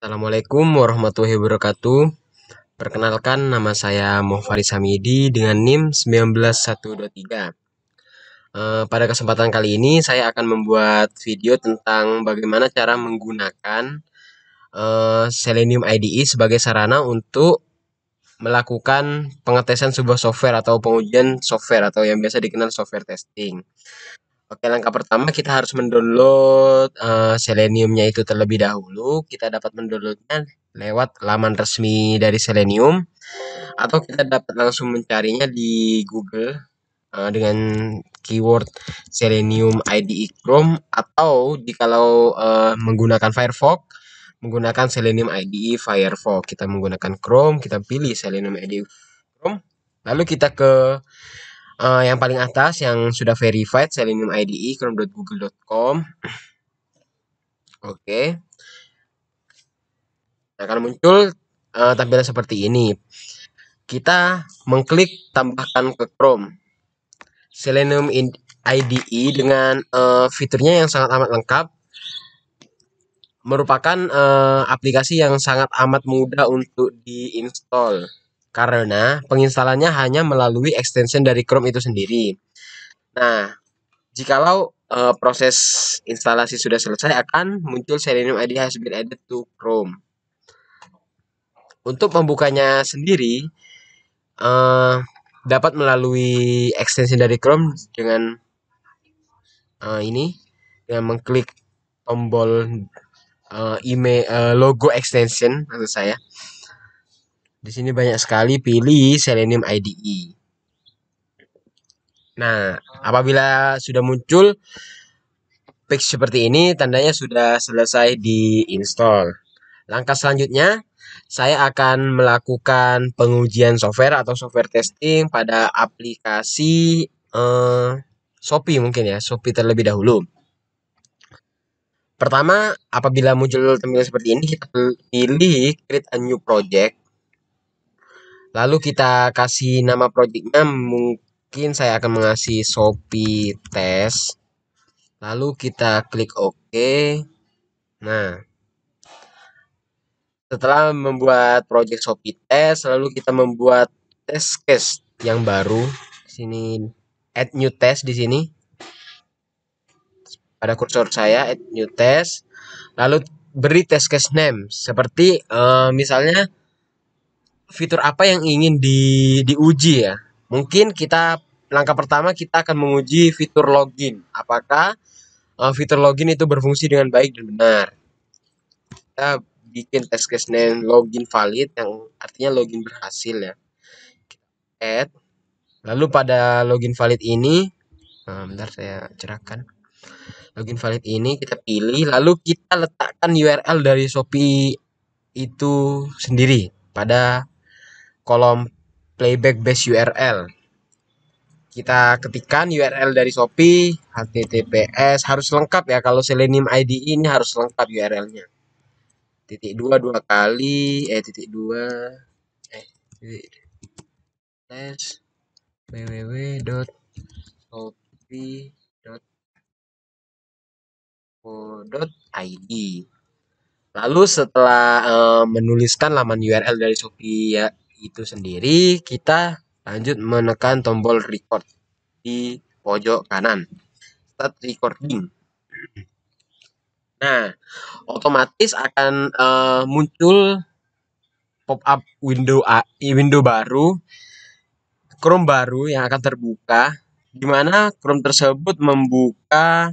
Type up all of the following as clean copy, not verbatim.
Assalamualaikum warahmatullahi wabarakatuh. Perkenalkan, nama saya Mohfaris Hamidi dengan NIM 19123. Pada kesempatan kali ini saya akan membuat video tentang bagaimana cara menggunakan Selenium IDE sebagai sarana untuk melakukan pengetesan sebuah software atau pengujian software atau yang biasa dikenal software testing. Oke, langkah pertama kita harus mendownload Seleniumnya itu terlebih dahulu. Kita dapat mendownloadnya lewat laman resmi dari Selenium, atau kita dapat langsung mencarinya di Google dengan keyword Selenium IDE Chrome, atau jikalau menggunakan Firefox, menggunakan Selenium IDE Firefox. Kita menggunakan Chrome, kita pilih Selenium IDE Chrome, lalu kita ke yang paling atas yang sudah verified Selenium IDE chrome.google.com. Oke. Nah, akan muncul tampilan seperti ini. Kita mengklik tambahkan ke Chrome. Selenium IDE dengan fiturnya yang sangat amat lengkap, merupakan aplikasi yang sangat amat mudah untuk diinstal karena penginstalannya hanya melalui extension dari Chrome itu sendiri. Nah, jikalau proses instalasi sudah selesai, akan muncul Selenium IDE has been added to Chrome. Untuk membukanya sendiri, dapat melalui extension dari Chrome dengan dengan mengklik tombol email logo extension maksud saya. Di sini banyak sekali, pilih Selenium IDE. Nah, apabila sudah muncul page seperti ini, tandanya sudah selesai diinstal. Langkah selanjutnya, saya akan melakukan pengujian software atau software testing pada aplikasi Shopee mungkin ya, Shopee terlebih dahulu. Pertama, apabila muncul tampilan seperti ini, kita pilih create a new project. Lalu kita kasih nama projectnya, mungkin saya akan mengasih Shopee Test. Lalu kita klik OK. Nah, setelah membuat project Shopee Test, lalu kita membuat test case yang baru. Di sini add new test di sini. Pada kursor saya add new test. Lalu beri test case name seperti misalnya fitur apa yang ingin diuji ya. Mungkin kita langkah pertama kita akan menguji fitur login. Apakah fitur login itu berfungsi dengan baik dan benar. Kita bikin test case name login valid yang artinya login berhasil ya. Add. Lalu pada login valid ini, bentar saya cerahkan. Login valid ini kita pilih, lalu kita letakkan URL dari Shopee itu sendiri pada kolom playback base URL. Kita ketikkan URL dari Shopee, HTTPS, harus lengkap ya, kalau Selenium IDE ini harus lengkap URL-nya. Titik dua kali, titik tes www.shopee.co.id. Lalu setelah menuliskan laman URL dari Shopee ya itu sendiri, kita lanjut menekan tombol record di pojok kanan. Start recording. Nah, otomatis akan muncul pop-up window baru, Chrome baru yang akan terbuka, di mana Chrome tersebut membuka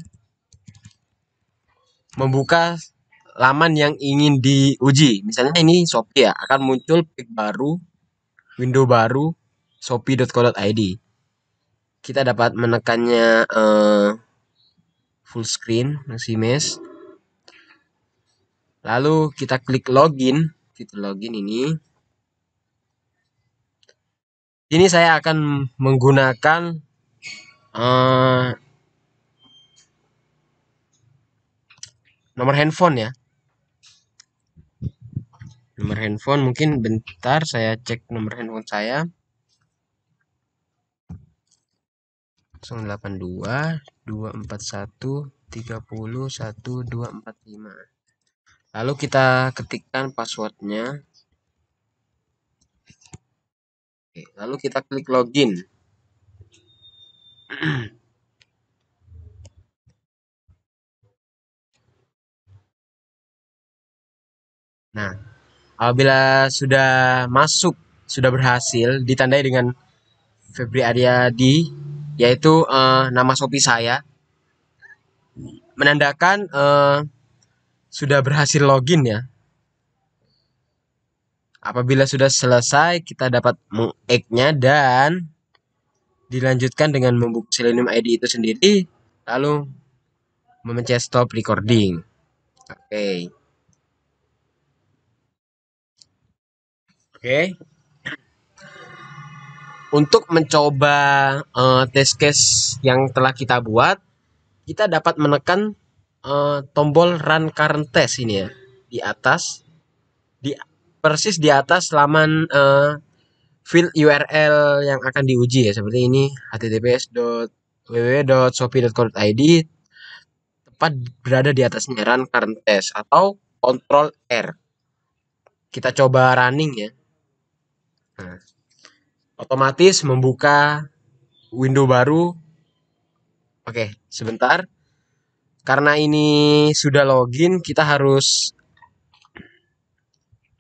laman yang ingin diuji. Misalnya ini Shopee ya, akan muncul page baru, window baru, shopee.co.id. Kita dapat menekannya full screen, maximize. Lalu kita klik login, fitur login ini. Ini saya akan menggunakan nomor handphone ya. Nomor handphone, mungkin bentar saya cek nomor handphone saya. 082 241 30 1245. Lalu kita ketikkan passwordnya. Oke, lalu kita klik login. Nah, apabila sudah masuk, sudah berhasil, ditandai dengan Febri Aryadi, yaitu nama Shopee saya, menandakan sudah berhasil login ya. Apabila sudah selesai, kita dapat meng-egg-nya dan dilanjutkan dengan membuka Selenium ID itu sendiri, lalu memencet stop recording. Oke. Oke. Untuk mencoba test case yang telah kita buat, kita dapat menekan tombol run current test ini ya di atas, di persis di atas laman field URL yang akan diuji ya, seperti ini https://www.shopee.co.id, tepat berada di atasnya run current test atau control R. Kita coba running ya. Nah, otomatis membuka window baru. Oke, sebentar. Karena ini sudah login, kita harus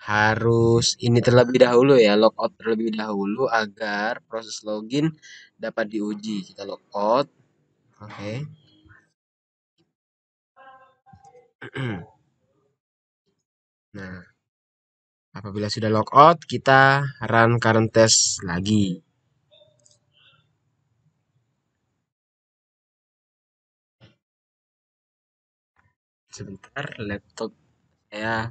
harus ini terlebih dahulu ya, logout terlebih dahulu agar proses login dapat diuji. Kita logout. Oke. Nah, apabila sudah logout, kita run current test lagi. Sebentar, laptop saya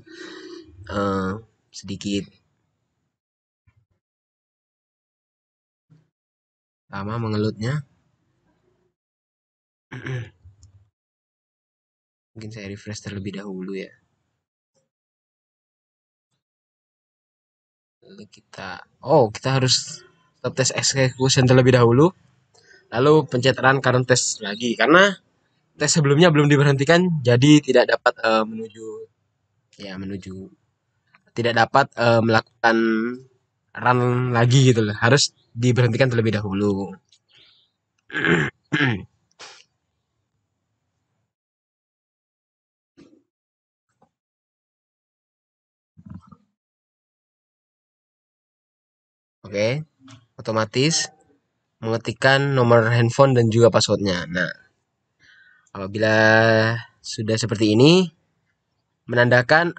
sedikit lama mengelutnya. Mungkin saya refresh terlebih dahulu ya. Lalu kita harus stop test execution terlebih dahulu. Lalu pencet run current test lagi karena tes sebelumnya belum diberhentikan, jadi tidak dapat menuju tidak dapat melakukan run lagi gitu loh. Harus diberhentikan terlebih dahulu. Oke, otomatis mengetikkan nomor handphone dan juga passwordnya. Nah, apabila sudah seperti ini, menandakan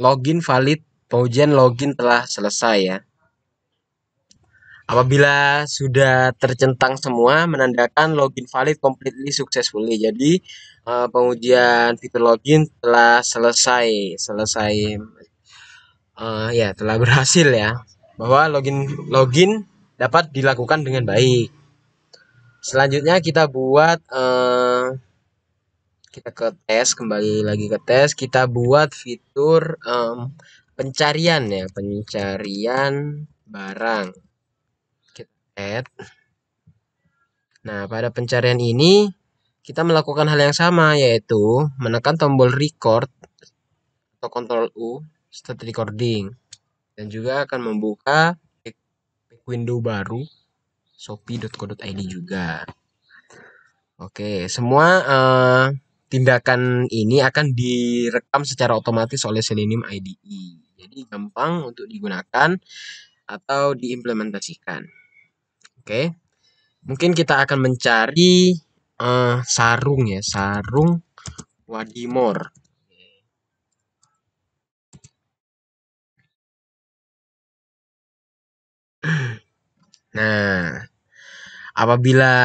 login valid, pengujian login telah selesai ya. Apabila sudah tercentang semua, menandakan login valid completely successfully. Jadi pengujian fitur login telah selesai ya telah berhasil ya. Bahwa login dapat dilakukan dengan baik. Selanjutnya kita buat kita ke tes, kembali lagi ke tes, kita buat fitur pencarian ya, pencarian barang. Kita add. Nah, pada pencarian ini kita melakukan hal yang sama, yaitu menekan tombol record atau Ctrl U start recording, dan juga akan membuka window baru shopee.co.id juga. Oke, semua tindakan ini akan direkam secara otomatis oleh Selenium IDE. Jadi gampang untuk digunakan atau diimplementasikan. Oke, mungkin kita akan mencari sarung ya, sarung Wadimor. Nah, apabila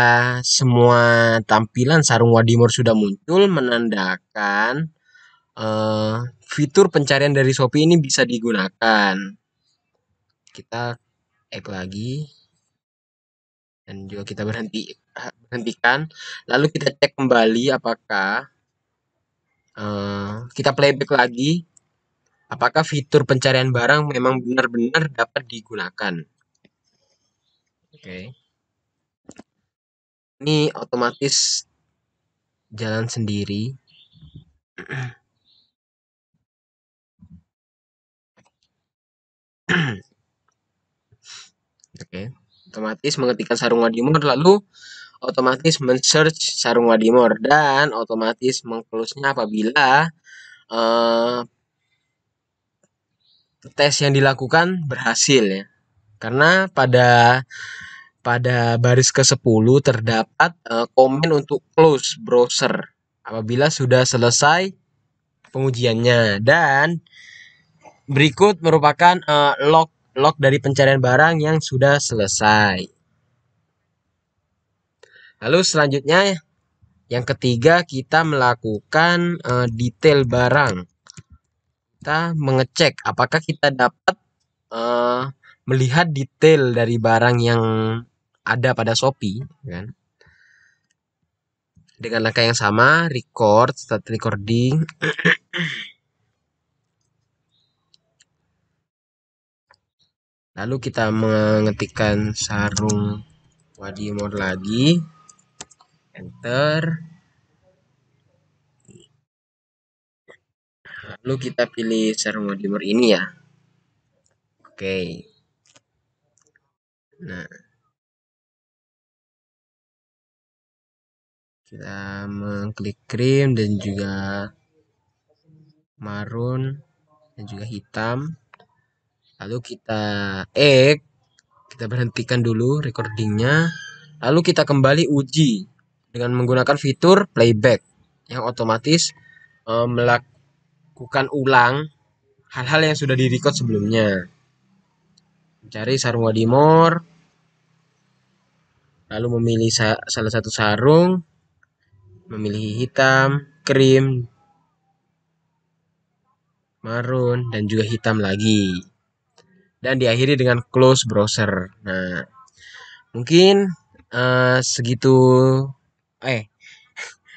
semua tampilan sarung Wadimor sudah muncul, menandakan fitur pencarian dari Shopee ini bisa digunakan. Kita add lagi dan juga kita berhentikan. Lalu kita cek kembali apakah kita playback lagi. Apakah fitur pencarian barang memang benar-benar dapat digunakan? Oke. Ini otomatis jalan sendiri. Oke, otomatis mengetikkan sarung wadimor lalu otomatis men-search sarung wadimor dan otomatis meng-close-nya apabila eh, tes yang dilakukan berhasil ya. Karena pada baris ke-10 terdapat komen untuk close browser apabila sudah selesai pengujiannya dan berikut merupakan log dari pencarian barang yang sudah selesai. Lalu selanjutnya yang ketiga kita melakukan detail barang. Kita mengecek apakah kita dapat uh, melihat detail dari barang yang ada pada Shopee, kan? Dengan langkah yang sama, record, start recording. Lalu kita mengetikkan sarung wadimor lagi, enter. Lalu kita pilih sarung wadimor ini ya. Oke. Nah, kita mengklik krim dan juga marun dan juga hitam. Lalu kita berhentikan dulu recordingnya. Lalu kita kembali uji dengan menggunakan fitur playback yang otomatis melakukan ulang hal-hal yang sudah direcord sebelumnya. Mencari sarung wadimor, lalu memilih salah satu sarung, memilih hitam, krim, marun, dan juga hitam lagi. Dan diakhiri dengan close browser. Nah, mungkin segitu.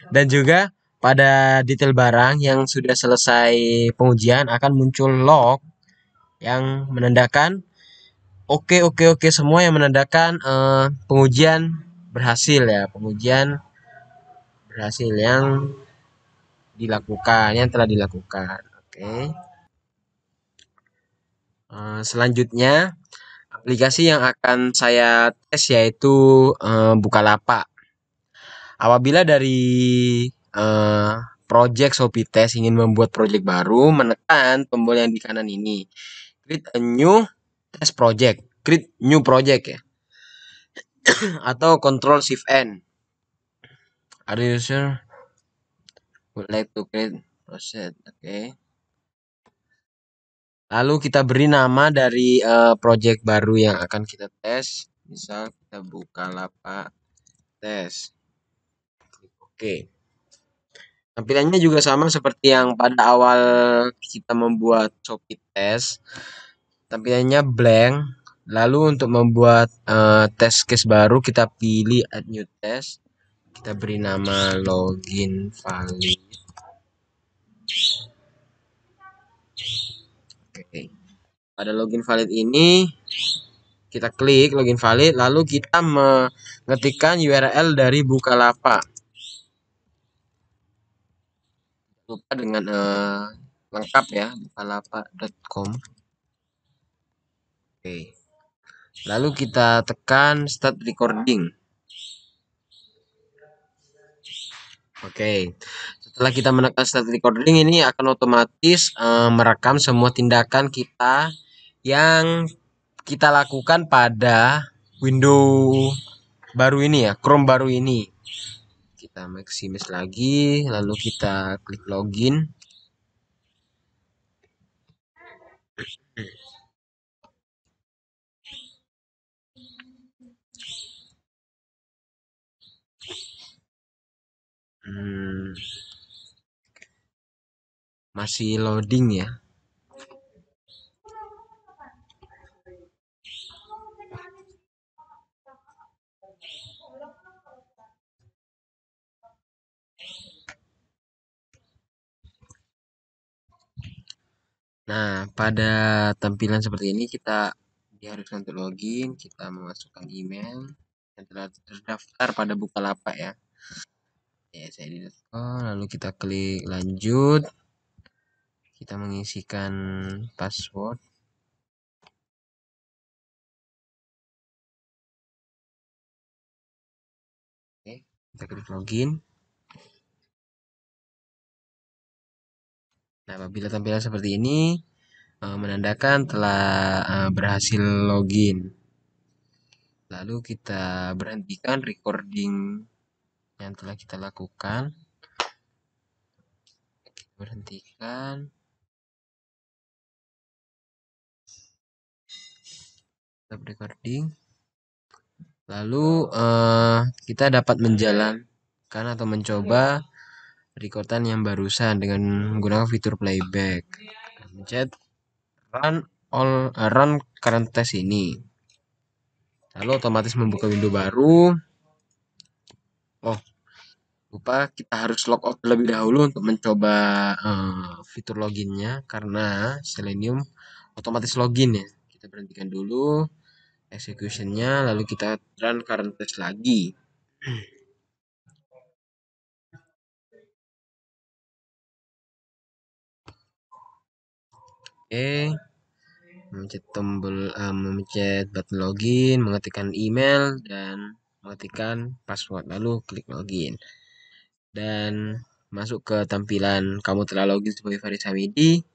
Dan juga pada detail barang yang sudah selesai pengujian akan muncul log yang menandakan oke oke oke semua yang menandakan pengujian berhasil ya, pengujian berhasil yang telah dilakukan. Oke. Selanjutnya aplikasi yang akan saya tes yaitu Bukalapak. Apabila dari eh, project Shopee Test ingin membuat project baru, menekan tombol yang di kanan ini. Create a new test project. Create new project ya. Atau Control Shift N. Are you sure? Would like to create project. Oke. Lalu kita beri nama dari project baru yang akan kita tes. Misal kita buka lapak tes. Oke. Tampilannya juga sama seperti yang pada awal kita membuat Shopee Test. Tampilannya blank. Lalu untuk membuat test case baru kita pilih add new test. Kita beri nama login valid. Oke. Pada login valid ini kita klik login valid lalu kita mengetikkan URL dari Bukalapak. Lupa dengan lengkap ya, bukalapak.com. Oke. Lalu kita tekan start recording. Oke. Setelah kita menekan start recording ini akan otomatis merekam semua tindakan kita yang kita lakukan pada window baru ini ya, Chrome baru ini. Kita maximize lagi, lalu kita klik login. Masih loading ya. Nah, pada tampilan seperti ini kita diharuskan untuk login, kita memasukkan email yang telah terdaftar pada Bukalapak ya. Ya, saya di lalu kita klik lanjut. Kita mengisikan password. Kita klik login. Nah, apabila tampilan seperti ini menandakan telah berhasil login. Lalu kita berhentikan recording yang telah kita lakukan. Berhentikan. Stop recording. Lalu kita dapat menjalankan atau mencoba recordan yang barusan dengan menggunakan fitur playback. Pencet run current test ini. Lalu otomatis membuka window baru. Oh, lupa kita harus logout terlebih dahulu untuk mencoba fitur loginnya karena Selenium otomatis login ya. Kita berhentikan dulu executionnya, lalu kita run current test lagi. Oke, memencet button login, mengetikkan email dan mengetikkan password, lalu klik login dan masuk ke tampilan kamu telah login sebagai Faris Hamidi,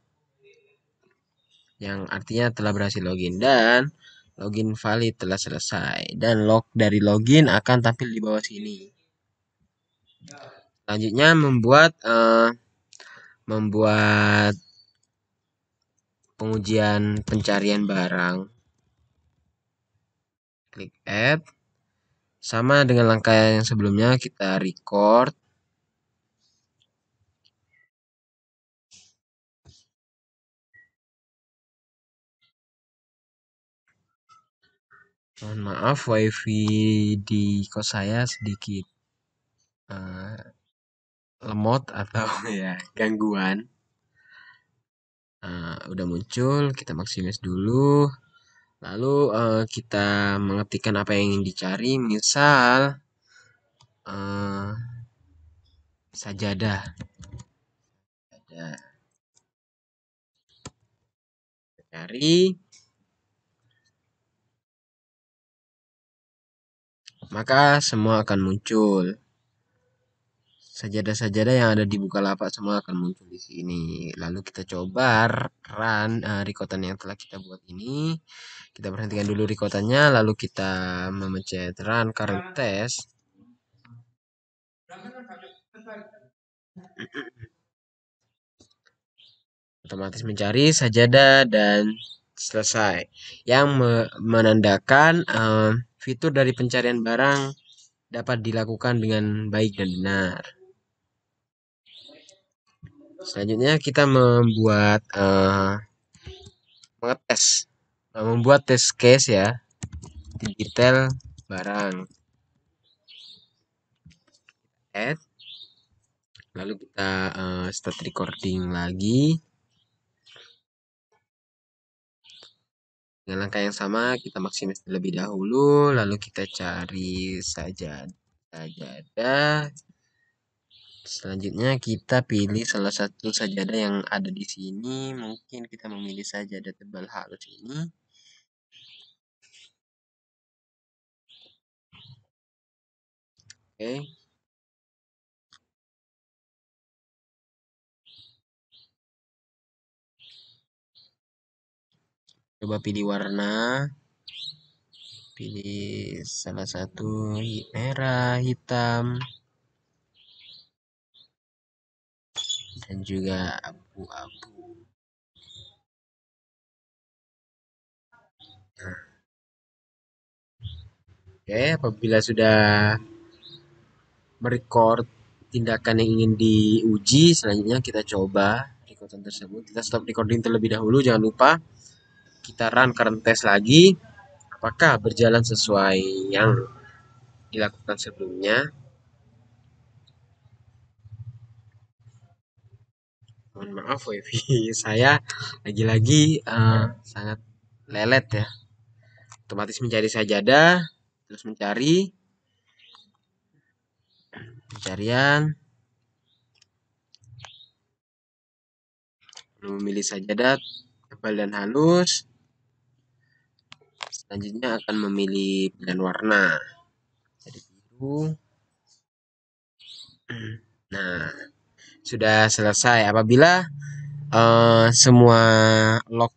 yang artinya telah berhasil login dan login valid telah selesai dan log dari login akan tampil di bawah sini. Selanjutnya membuat pengujian pencarian barang. Klik add. Sama dengan langkah yang sebelumnya, kita record. Mohon maaf, wifi di kos saya sedikit lemot atau ya gangguan. Udah muncul, kita maksimis dulu. Lalu kita mengetikkan apa yang ingin dicari, misal sajadah. Cari, maka semua akan muncul. Sajadah-sajadah yang ada di Bukalapak semua akan muncul di sini. Lalu kita coba run recordan yang telah kita buat ini. Kita berhentikan dulu recordannya, lalu kita memencet run current test. Otomatis mencari sajadah dan selesai. Yang menandakan fitur dari pencarian barang dapat dilakukan dengan baik dan benar. Selanjutnya kita membuat test case ya di detail barang. Add. Lalu kita start recording lagi. Dengan langkah yang sama kita maksimis terlebih dahulu, lalu kita cari sajadah. Selanjutnya kita pilih salah satu sajadah yang ada di sini. Mungkin kita memilih sajadah tebal halus ini. Oke. Coba pilih warna. Pilih salah satu merah, hitam, dan juga abu-abu. Oke, apabila sudah merecord tindakan yang ingin diuji, selanjutnya kita coba recordan tersebut. Kita stop recording terlebih dahulu, jangan lupa. Kita run current test lagi. Apakah berjalan sesuai yang dilakukan sebelumnya? Mohon maaf, wifi saya lagi-lagi sangat lelet ya. Otomatis mencari sajadah, terus mencari pencarian, memilih sajadah tebal dan halus. Selanjutnya akan memilih pilihan warna. Jadi biru, Nah, sudah selesai. Apabila semua lock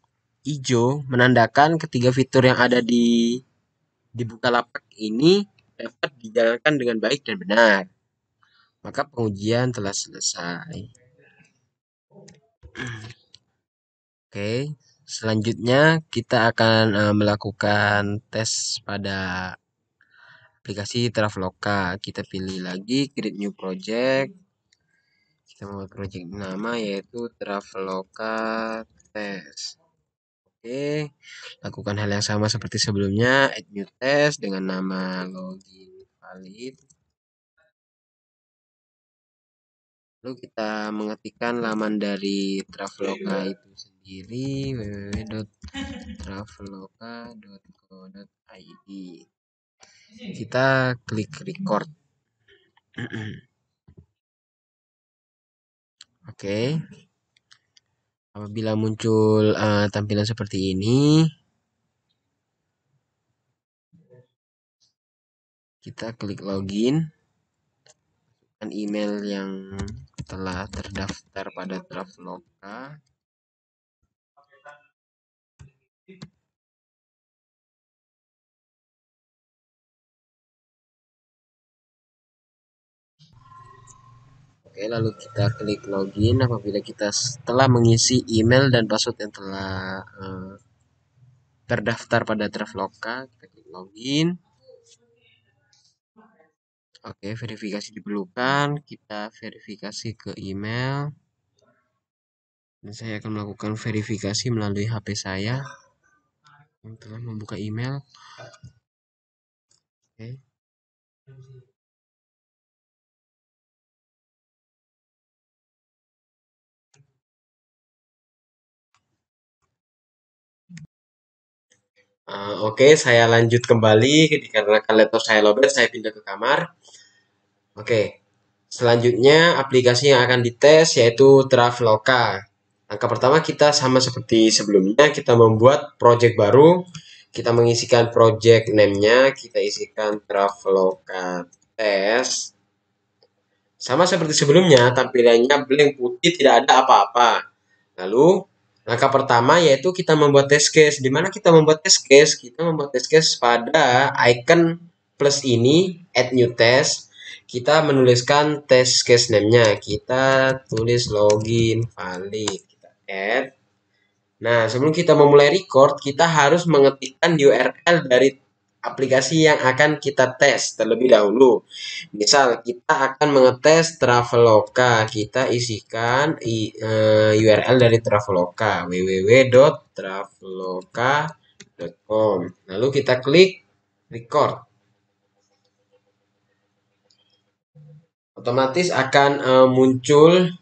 hijau menandakan ketiga fitur yang ada di Bukalapak ini dapat dijalankan dengan baik dan benar, maka pengujian telah selesai. Oke, selanjutnya kita akan melakukan tes pada aplikasi Traveloka. Kita pilih lagi create new project. Kita membuat project nama yaitu Traveloka Test. Oke, lakukan hal yang sama seperti sebelumnya, add new test dengan nama login valid. Lalu kita mengetikkan laman dari Traveloka itu sendiri, www.traveloka.co.id. Kita klik record. Oke, apabila muncul tampilan seperti ini, kita klik login, dan email yang telah terdaftar pada Traveloka. Oke, lalu kita klik login apabila kita telah mengisi email dan password yang telah terdaftar pada Traveloka. Kita klik login. Oke, verifikasi diperlukan. Kita verifikasi ke email. Dan saya akan melakukan verifikasi melalui HP saya yang telah membuka email. Oke. Oke, saya lanjut kembali dikarenakan laptop saya lowbat, saya pindah ke kamar. Oke, selanjutnya aplikasi yang akan dites yaitu Traveloka. Langkah pertama kita sama seperti sebelumnya, kita membuat project baru. Kita mengisikan project name-nya, kita isikan Traveloka Test. Sama seperti sebelumnya, tampilannya blank putih, tidak ada apa-apa. Lalu, langkah pertama yaitu kita membuat test case. Di mana kita membuat test case? Kita membuat test case pada icon plus ini, add new test. Kita menuliskan test case name-nya. Kita tulis login valid. Kita add. Nah, sebelum kita memulai record, kita harus mengetikkan URL dari aplikasi yang akan kita tes terlebih dahulu. Misal, kita akan mengetes Traveloka. Kita isikan URL dari Traveloka, www.traveloka.com. Lalu kita klik record. Otomatis akan muncul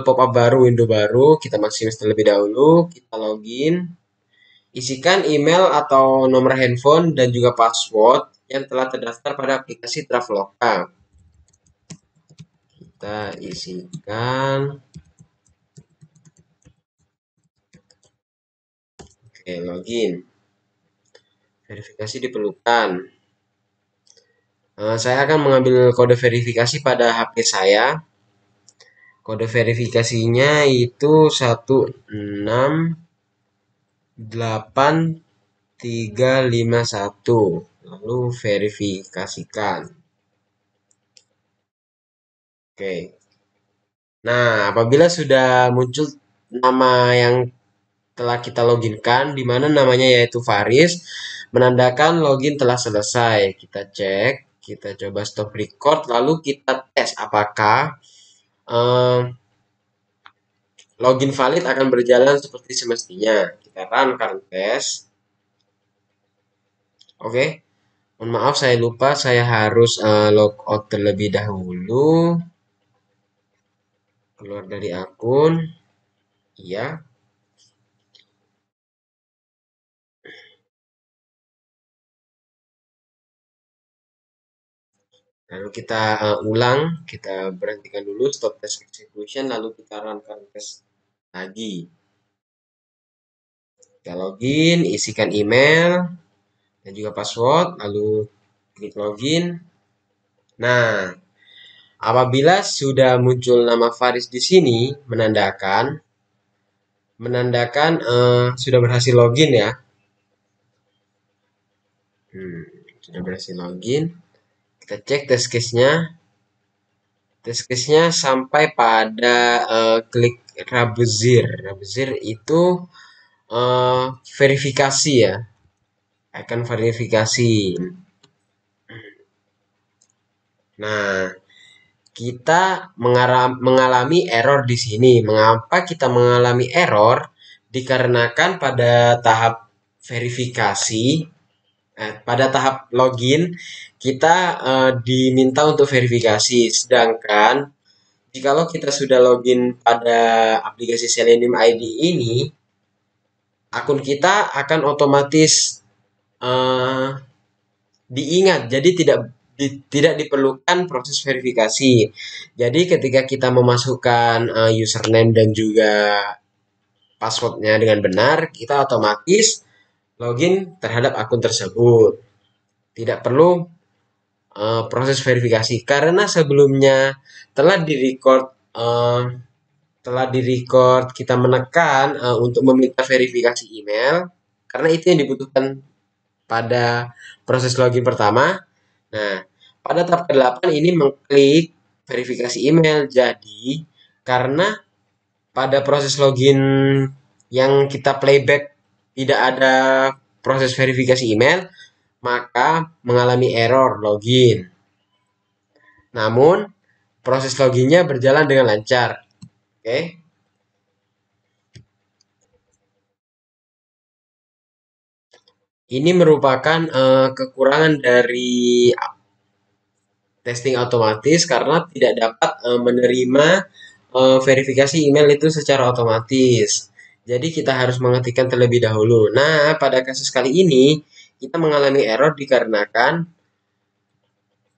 pop-up baru, window baru. Kita maksimasi terlebih dahulu, kita login, isikan email atau nomor handphone dan juga password yang telah terdaftar pada aplikasi Traveloka. Kita isikan. Oke, login. Verifikasi diperlukan. Saya akan mengambil kode verifikasi pada HP saya. Kode verifikasinya itu 168351. Lalu verifikasikan. Oke. Nah, apabila sudah muncul nama yang telah kita loginkan, di mana namanya yaitu Faris, menandakan login telah selesai. Kita cek, kita coba stop record, lalu kita tes apakah login valid akan berjalan seperti semestinya. Kita run current test. Oke, mohon maaf saya lupa, saya harus logout terlebih dahulu. Keluar dari akun. Iya. Lalu kita ulang, kita berhentikan dulu, stop test execution, lalu kita run current test lagi. Kita login, isikan email dan juga password, lalu klik login. Nah, apabila sudah muncul nama Faris di sini, menandakan sudah berhasil login ya. Sudah berhasil login. Kita cek test case-nya. Test case-nya sampai pada klik Rabuzir. Rabuzir itu verifikasi ya. Akan verifikasi. Nah, kita mengalami error di sini. Mengapa kita mengalami error? Dikarenakan pada tahap verifikasi, pada tahap login, kita diminta untuk verifikasi. Sedangkan jikalau kita sudah login pada aplikasi Selenium ID ini, akun kita akan otomatis eh, diingat. Jadi tidak diperlukan proses verifikasi. Jadi ketika kita memasukkan username dan juga passwordnya dengan benar, kita otomatis login terhadap akun tersebut. Tidak perlu proses verifikasi karena sebelumnya telah direcord uh, kita menekan untuk meminta verifikasi email karena itu yang dibutuhkan pada proses login pertama. Nah, pada tahap ke-8 ini mengklik verifikasi email. Jadi, karena pada proses login yang kita playback tidak ada proses verifikasi email, maka mengalami error login. Namun, proses loginnya berjalan dengan lancar. Oke. Ini merupakan kekurangan dari testing otomatis karena tidak dapat menerima verifikasi email itu secara otomatis. Jadi kita harus mengetikkan terlebih dahulu. Nah, pada kasus kali ini kita mengalami error dikarenakan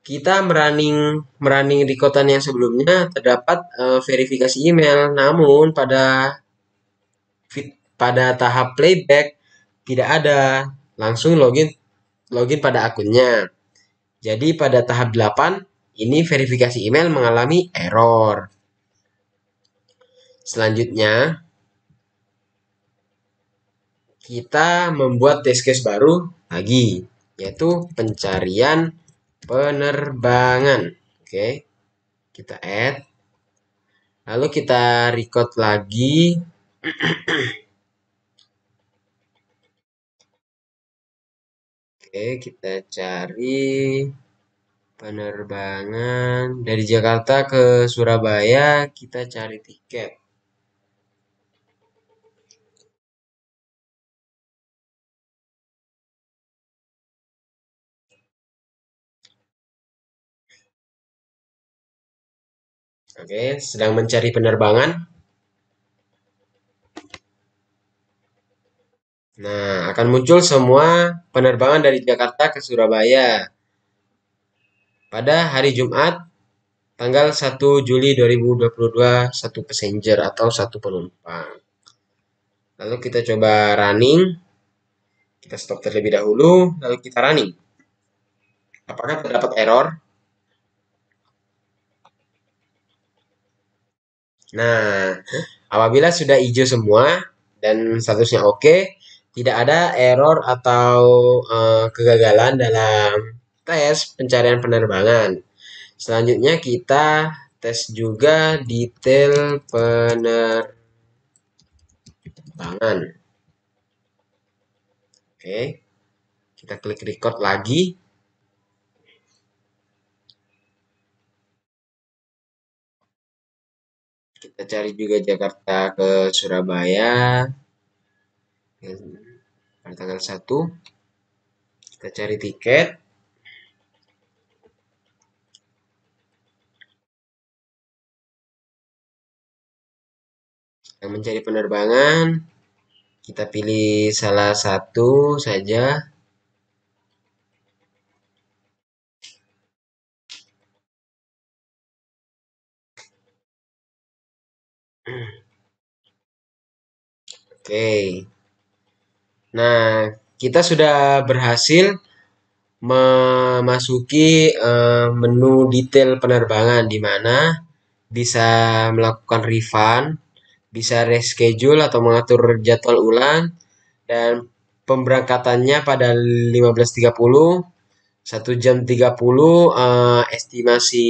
kita merunning recordan yang sebelumnya terdapat verifikasi email, namun pada tahap playback tidak ada, langsung login pada akunnya. Jadi pada tahap 8 ini verifikasi email mengalami error. Selanjutnya kita membuat test case baru lagi, yaitu pencarian penerbangan. Oke, kita add. Lalu kita record lagi. Oke, kita cari penerbangan dari Jakarta ke Surabaya, kita cari tiket. Oke, sedang mencari penerbangan. Nah, akan muncul semua penerbangan dari Jakarta ke Surabaya pada hari Jumat tanggal 1 Juli 2022, satu passenger atau satu penumpang. Lalu kita coba running. Kita stop terlebih dahulu, lalu kita running. Apakah terdapat error? Nah, apabila sudah hijau semua dan statusnya oke, tidak ada error atau kegagalan dalam tes pencarian penerbangan. Selanjutnya kita tes juga detail penerbangan. Oke, kita klik record lagi. Kita cari juga Jakarta ke Surabaya pada tanggal 1. Kita cari tiket. Yang mencari penerbangan, kita pilih salah satu saja. Oke. Nah, kita sudah berhasil memasuki menu detail penerbangan di mana bisa melakukan refund, bisa reschedule atau mengatur jadwal ulang, dan pemberangkatannya pada 15.30, 1 jam 30 estimasi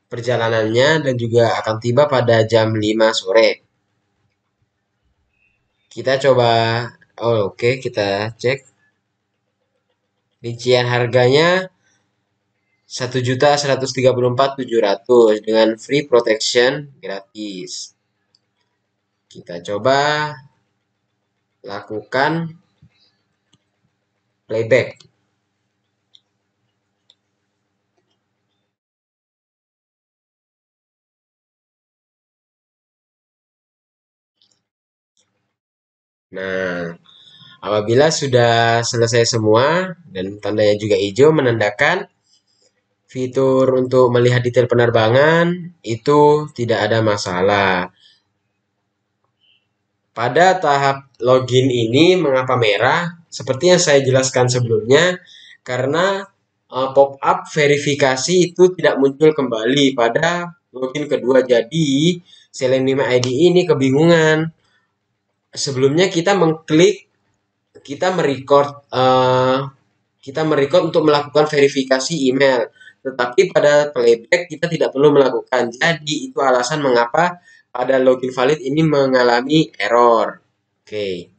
perjalanannya, dan juga akan tiba pada jam 5 sore. Kita coba, oke, kita cek. Rincian harganya 1.134.700 dengan free protection gratis. Kita coba lakukan playback. Nah, apabila sudah selesai semua dan tandanya juga hijau menandakan fitur untuk melihat detail penerbangan itu tidak ada masalah. Pada tahap login ini mengapa merah? Seperti yang saya jelaskan sebelumnya, karena pop-up verifikasi itu tidak muncul kembali pada login kedua. Jadi, Selenium ID ini kebingungan. Sebelumnya kita mengklik, kita merecord, kita merecord untuk melakukan verifikasi email. Tetapi pada playback kita tidak perlu melakukan. Jadi, itu alasan mengapa pada login valid ini mengalami error. Oke.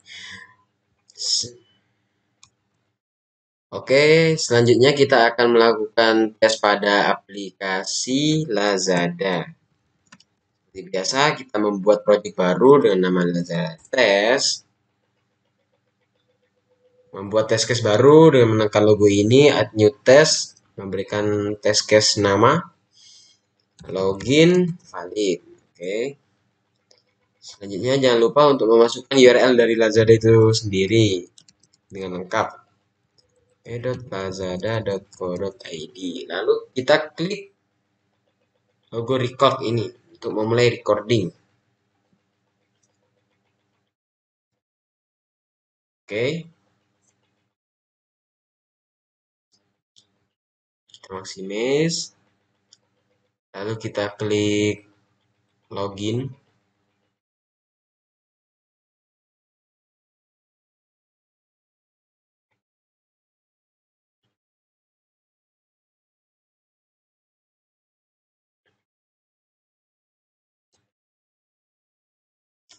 Oke, selanjutnya kita akan melakukan tes pada aplikasi Lazada. Seperti biasa, kita membuat project baru dengan nama Lazada Test. Membuat test case baru dengan menekan logo ini, add new test, memberikan test case nama, login, valid. Oke. Selanjutnya jangan lupa untuk memasukkan URL dari Lazada itu sendiri dengan lengkap. e.lazada.co.id. Lalu kita klik logo record ini untuk memulai recording. Oke. Kita maksimis. Lalu kita klik login.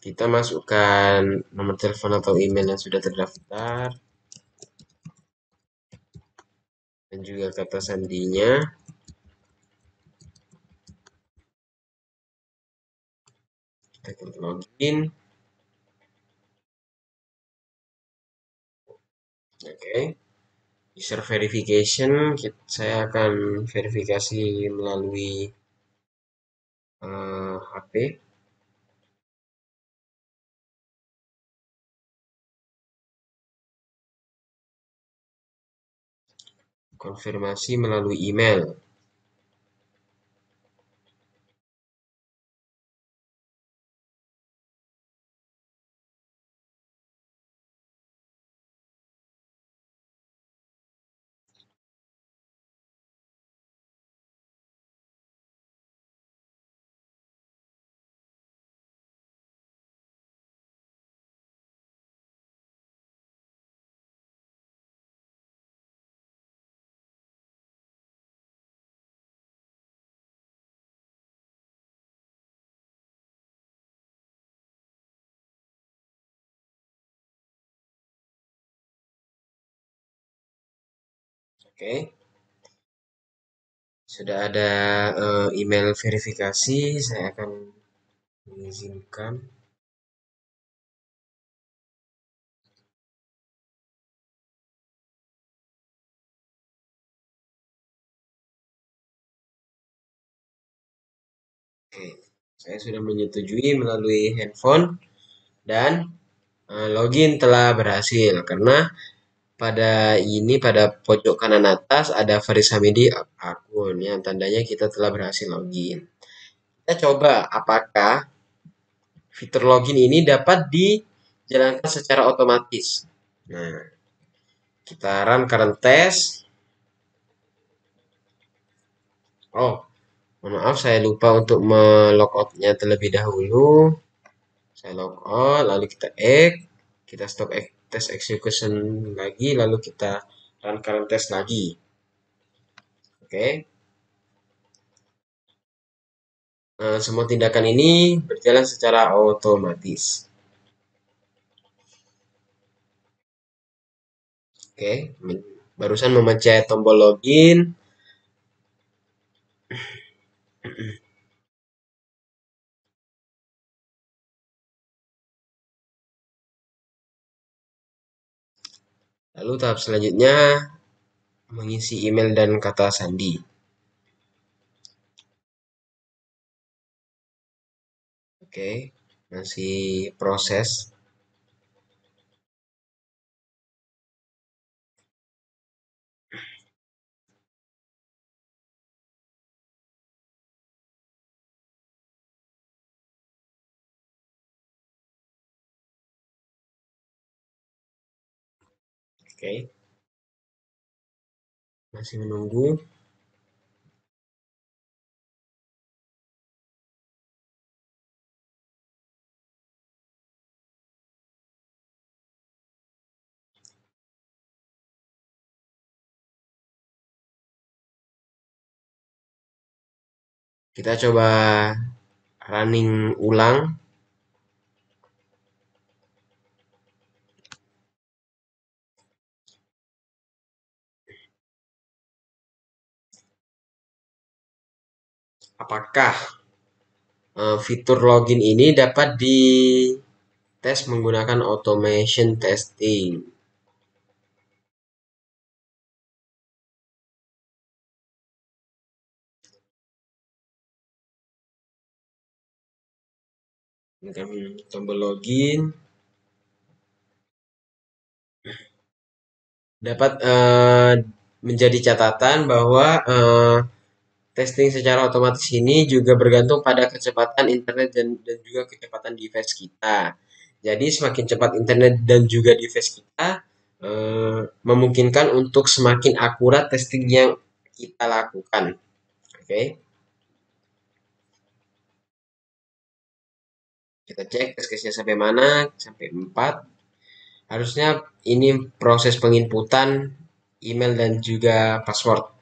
Kita masukkan nomor telepon atau email yang sudah terdaftar dan juga kata sandinya. Kita klik login. Oke. User verification, saya akan verifikasi melalui HP. Konfirmasi melalui email. Oke. Sudah ada email verifikasi, saya akan mengizinkan. Oke, saya sudah menyetujui melalui handphone dan login telah berhasil karena pada pojok kanan atas ada Faris Hamidi akun yang tandanya kita telah berhasil login. Kita coba apakah fitur login ini dapat dijalankan secara otomatis. Nah, Kita run current test. Oh, mohon maaf saya lupa untuk melogoutnya terlebih dahulu. Saya logout, lalu kita kita stop test execution lagi, lalu kita run current test lagi. Oke. Semua tindakan ini berjalan secara otomatis. Oke, barusan memencet tombol login. Lalu tahap selanjutnya mengisi email dan kata sandi. Oke, masih proses. Oke, masih menunggu. Kita coba running ulang. Apakah fitur login ini dapat dites menggunakan automation testing? Tekan tombol login. Dapat menjadi catatan bahwa testing secara otomatis ini juga bergantung pada kecepatan internet dan juga kecepatan device kita. Jadi semakin cepat internet dan juga device kita, memungkinkan untuk semakin akurat testing yang kita lakukan. Oke, kita cek test case-nya sampai mana, sampai 4. Harusnya ini proses penginputan email dan juga password.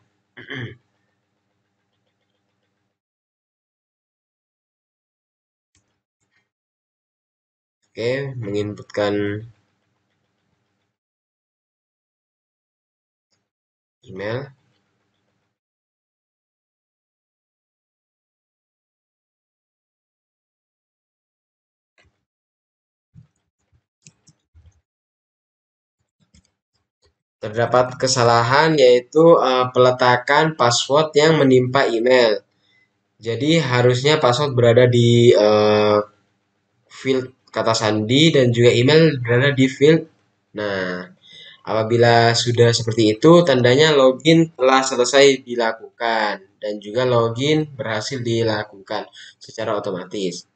Oke, menginputkan email. Terdapat kesalahan yaitu peletakan password yang menimpa email. Jadi harusnya password berada di field kata sandi dan juga email berada di field. Nah, apabila sudah seperti itu, tandanya login telah selesai dilakukan dan juga login berhasil dilakukan secara otomatis.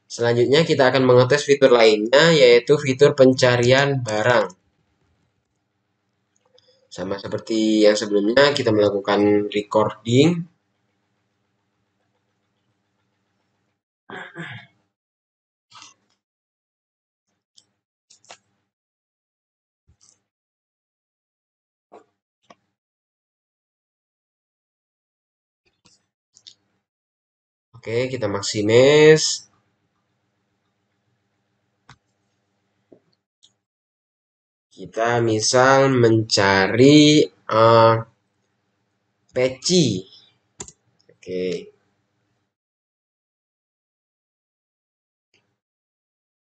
Selanjutnya kita akan mengetes fitur lainnya yaitu fitur pencarian barang. Sama seperti yang sebelumnya kita melakukan recording. Oke, kita maksimis. Kita misal mencari peci. Oke.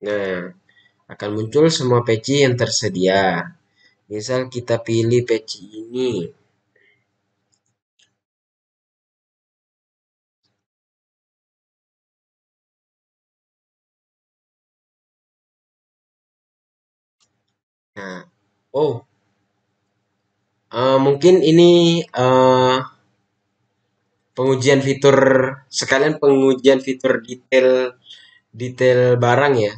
Nah, akan muncul semua peci yang tersedia. Misal kita pilih peci ini. Nah, oh, mungkin ini pengujian fitur sekalian pengujian fitur detail detail barang ya.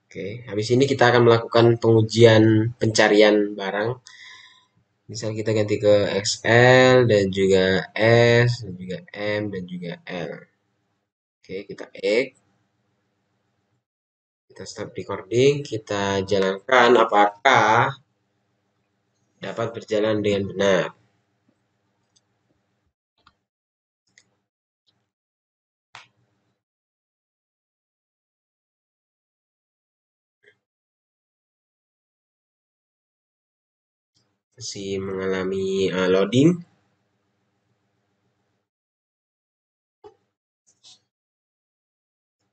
Oke, habis ini kita akan melakukan pengujian pencarian barang. Misal kita ganti ke XL dan juga S dan juga M dan juga L. Oke, kita X, kita stop recording, kita jalankan apakah dapat berjalan dengan benar. Masih mengalami loading.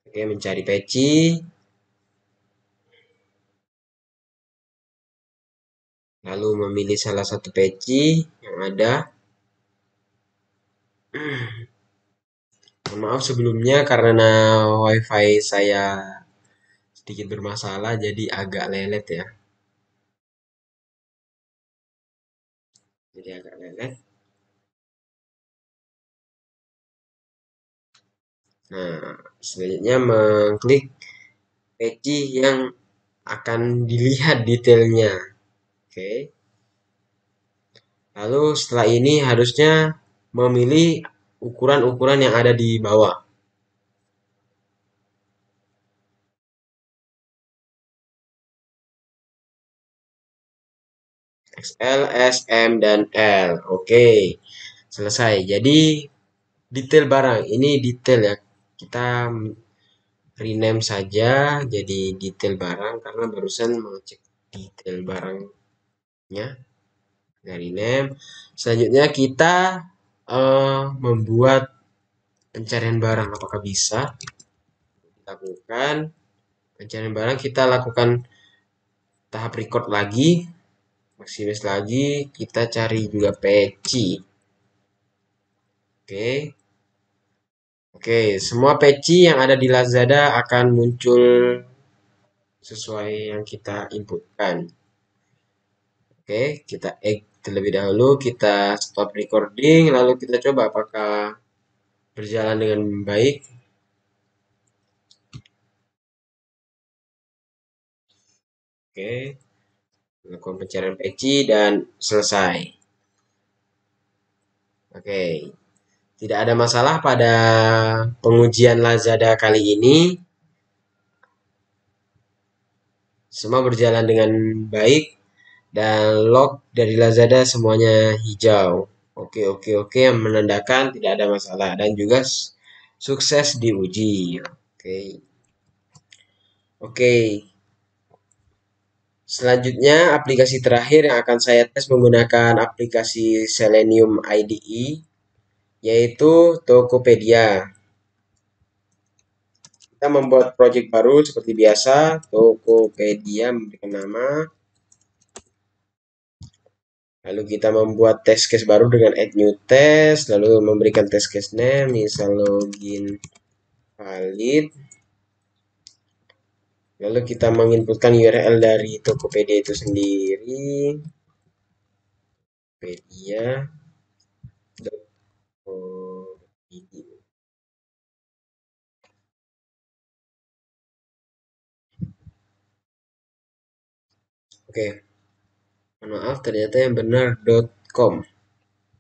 Oke, mencari peci, lalu memilih salah satu peci yang ada. Mohon maaf sebelumnya karena WiFi saya sedikit bermasalah, jadi agak lelet ya. Jadi agak lelet. Nah, selanjutnya mengklik peci yang akan dilihat detailnya. Oke. Lalu setelah ini harusnya memilih ukuran-ukuran yang ada di bawah. XL, S, M, dan L. Oke, selesai. Jadi detail barang. Ini detail ya. Kita rename saja jadi detail barang karena barusan mengecek detail barangnya dari rename. Selanjutnya kita membuat pencarian barang. Apakah bisa lakukan pencarian barang? Kita lakukan tahap record lagi, maksimis lagi. Kita cari juga peci. Oke. Oke, semua peci yang ada di Lazada akan muncul sesuai yang kita inputkan. Oke, kita egg terlebih dahulu, kita stop recording, lalu kita coba apakah berjalan dengan baik. Oke, lakukan pencarian peci dan selesai. Oke, tidak ada masalah pada pengujian Lazada kali ini. Semua berjalan dengan baik dan log dari Lazada semuanya hijau. Oke, oke, oke, yang menandakan tidak ada masalah dan juga sukses diuji. Oke. Oke. Selanjutnya, aplikasi terakhir yang akan saya tes menggunakan aplikasi Selenium IDE, yaitu Tokopedia. Kita membuat project baru seperti biasa, Tokopedia memberikan nama. Lalu kita membuat test case baru dengan add new test, lalu memberikan test case name, misal login valid. Lalu kita menginputkan URL dari Tokopedia itu sendiri. Tokopedia.id. Oke, maaf ternyata yang benar .com.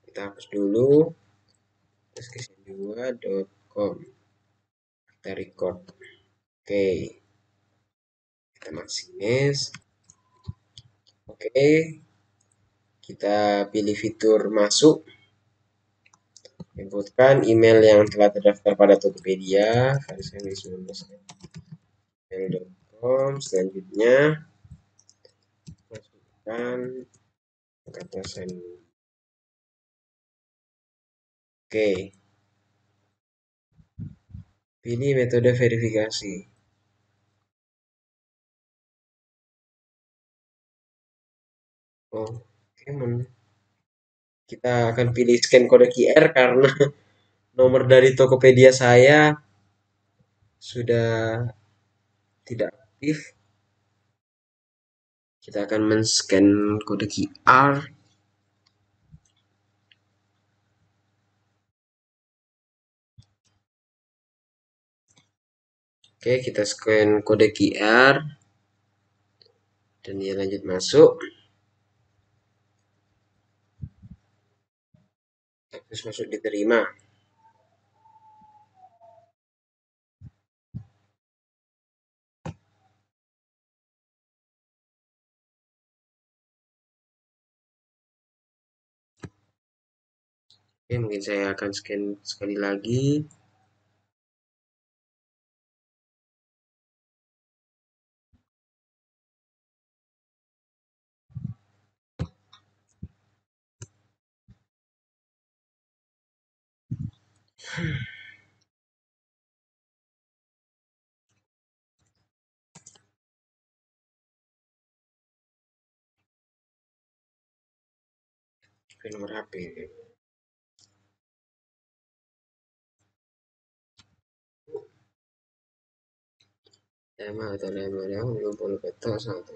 Kita hapus dulu. Terus .com. Kita record. Oke, kita maksimis. Oke, kita pilih fitur masuk. Inputkan email yang telah terdaftar pada Tokopedia. email.com. Selanjutnya masukkan kata send. Oke, pilih metode verifikasi. Oh, oke, kita akan pilih scan kode QR karena nomor dari Tokopedia saya sudah tidak aktif. Kita akan men-scan kode QR. Oke, kita scan kode QR dan dia lanjut masuk. terus masuk diterima. Oke, mungkin saya akan scan sekali lagi. Oke, nomor HP. Tema atau nama yang belum perlu betul satu.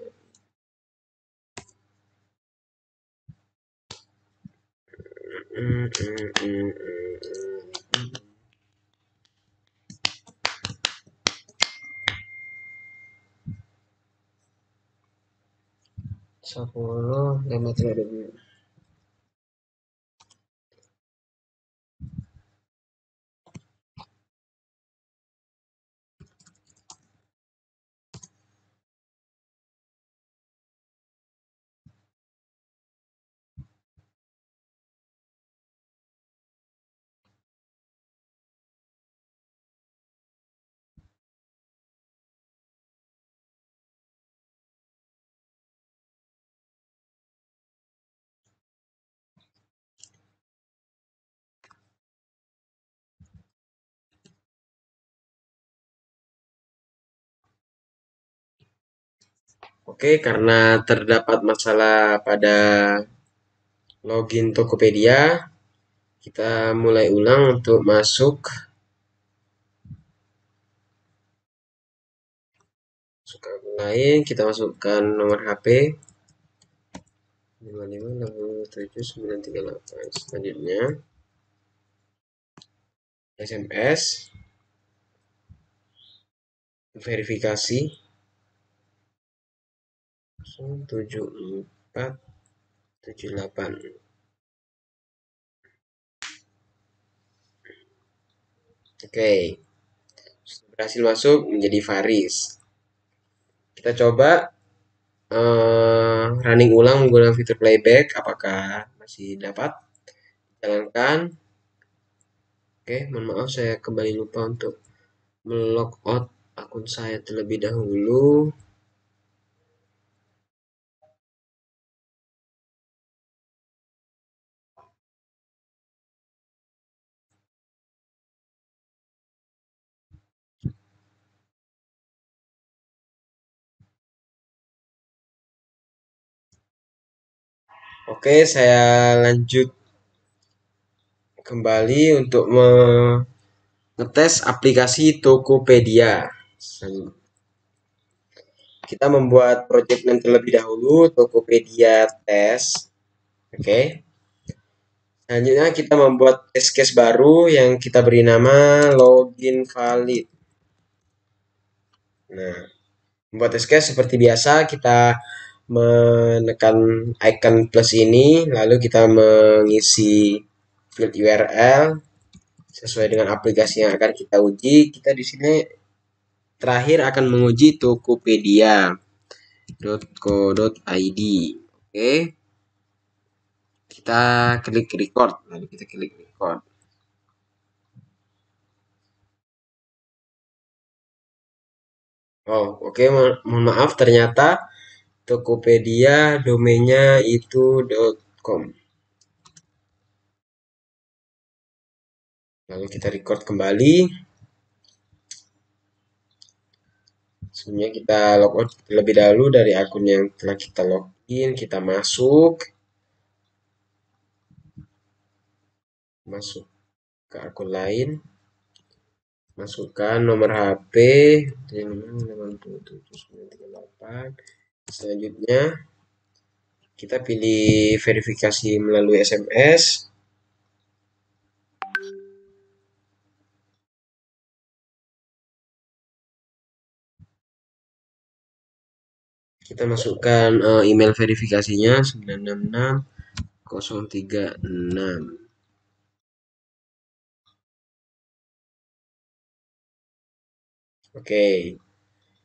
Sepuluh lima tidak. Oke, karena terdapat masalah pada login Tokopedia, kita mulai ulang untuk masuk ke akun lain. Kita masukkan nomor HP 5567 938. Selanjutnya SMS verifikasi 7478. Oke, berhasil masuk menjadi Faris. Kita coba running ulang menggunakan fitur playback. Apakah masih dapat jalankan? Oke, mohon maaf saya kembali lupa untuk melog out akun saya terlebih dahulu. Oke, saya lanjut kembali untuk mengetes aplikasi Tokopedia. Kita membuat project yang terlebih dahulu, Tokopedia Test. Oke. Selanjutnya kita membuat test case baru yang kita beri nama login valid. Nah, membuat test case seperti biasa kita menekan icon plus ini, lalu kita mengisi field URL sesuai dengan aplikasi yang akan kita uji. Kita di sini terakhir akan menguji tokopedia.co.id. Oke, kita klik record, lalu kita klik record. Oh, oke, mohon maaf, ternyata Tokopedia domainnya itu .com. Lalu kita record kembali. Sebelumnya kita logout terlebih dahulu dari akun yang telah kita login. Kita masuk ke akun lain. Masukkan nomor HP 87938. Selanjutnya kita pilih verifikasi melalui SMS. Kita masukkan email verifikasinya 966 036. Oke,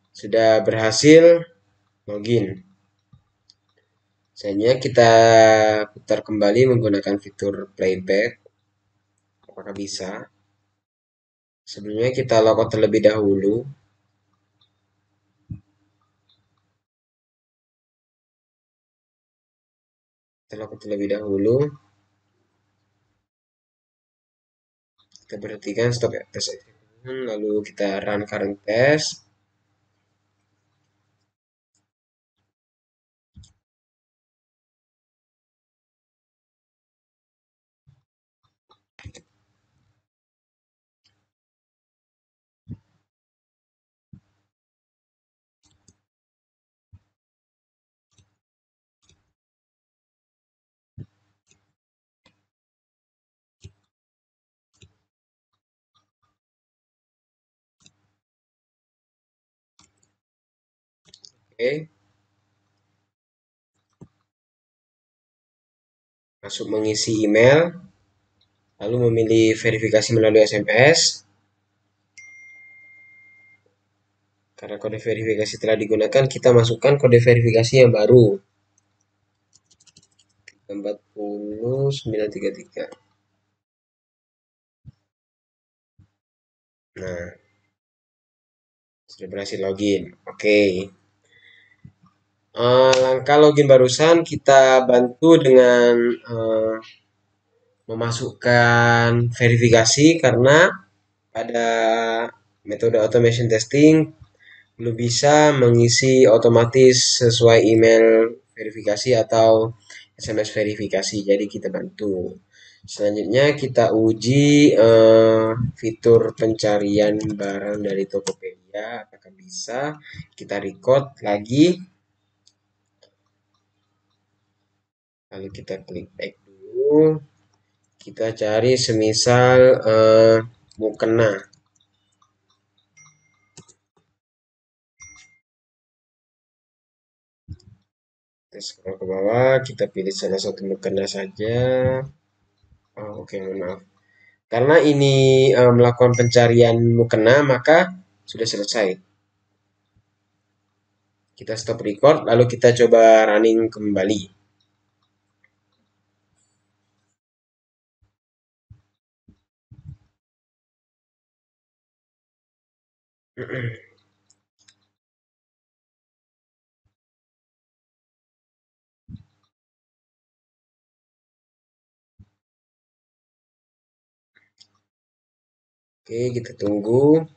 sudah berhasil login. Selanjutnya kita putar kembali menggunakan fitur playback. Apakah bisa? Sebelumnya kita logout terlebih dahulu. Kita logout terlebih dahulu. Kita berhentikan stop test execution, lalu kita run current test. Oke, masuk mengisi email, lalu memilih verifikasi melalui SMS. Karena kode verifikasi telah digunakan, kita masukkan kode verifikasi yang baru. 40933. Nah, sudah berhasil login. Oke. Langkah login barusan kita bantu dengan memasukkan verifikasi karena pada metode automation testing belum bisa mengisi otomatis sesuai email verifikasi atau SMS verifikasi. Jadi kita bantu. Selanjutnya kita uji fitur pencarian barang dari Tokopedia. Apakah bisa? Kita record lagi. Lalu kita klik back dulu. Kita cari semisal mukena. Kita scroll ke bawah, kita pilih salah satu mukena saja. Oh, oke, mohon maaf. Karena ini melakukan pencarian mukena, maka sudah selesai. Kita stop record, lalu kita coba running kembali. Oke, kita tunggu.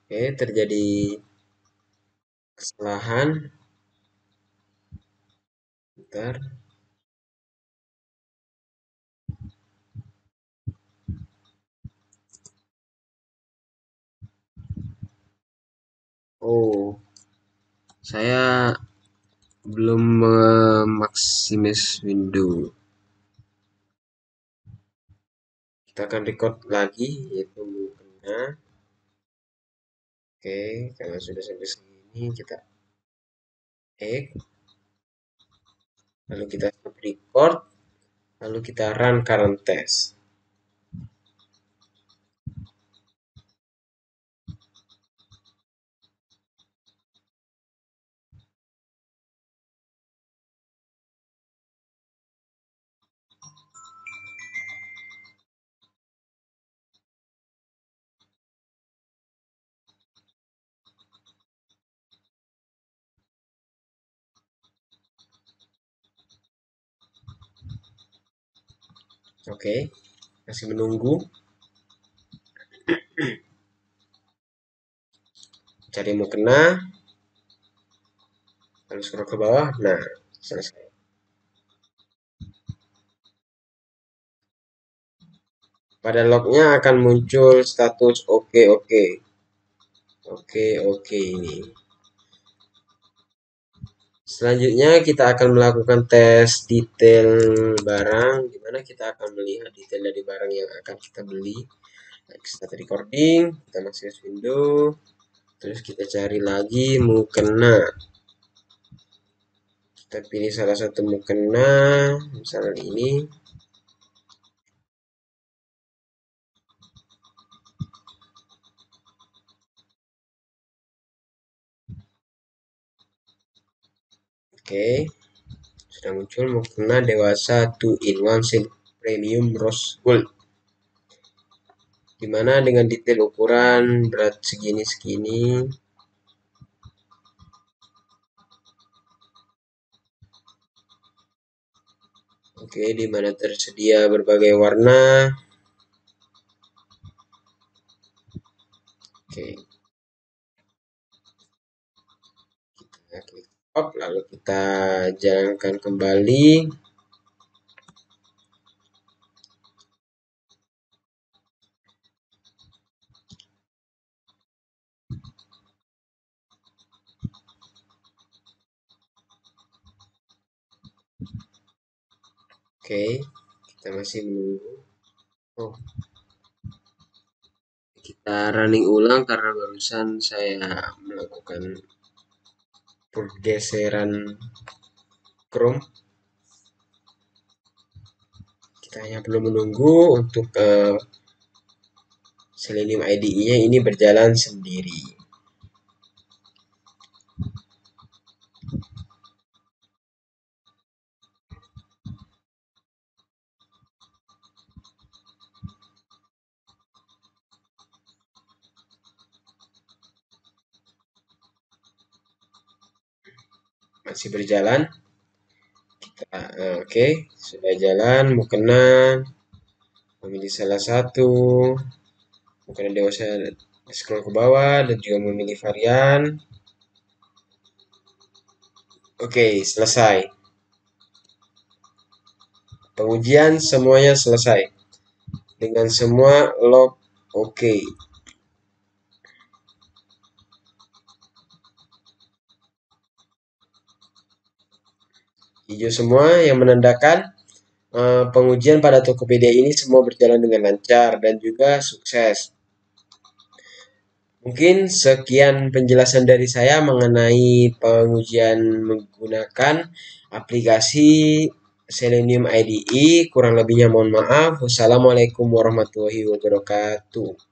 Oke, terjadi kesalahan. Bentar. Oh, saya belum memaksimis window. Kita akan record lagi, yaitu mukena. Oke, kalau sudah sampai sini kita X, lalu kita stop record, lalu kita run current test. Oke, masih menunggu. Cari mukena, lalu scroll ke bawah. Nah, selesai. Pada lognya akan muncul status oke oke. Oke oke ini. Selanjutnya kita akan melakukan tes detail barang, di mana kita akan melihat detail dari barang yang akan kita beli. Start recording, kita masuk window, terus kita cari lagi mukena. Kita pilih salah satu mukena, misalnya ini. Oke, sudah muncul mukena dewasa 2-in-1 silk premium rose gold. Dimana dengan detail ukuran berat segini-segini. Oke, dimana tersedia berbagai warna. Oke, kita klik stop, lalu kita jalankan kembali. Oke, kita masih menunggu. Oh, kita running ulang karena barusan saya melakukan pergeseran Chrome. Kita hanya perlu menunggu untuk Selenium IDE-nya ini berjalan sendiri. Masih berjalan. Oke, sudah jalan. Mukena memilih salah satu. Mukena dewasa scroll ke bawah dan juga memilih varian. Oke, selesai. Pengujian semuanya selesai. Dengan semua log oke. Hijau semua yang menandakan pengujian pada Tokopedia ini semua berjalan dengan lancar dan juga sukses. Mungkin sekian penjelasan dari saya mengenai pengujian menggunakan aplikasi Selenium IDE. Kurang lebihnya mohon maaf. Wassalamualaikum warahmatullahi wabarakatuh.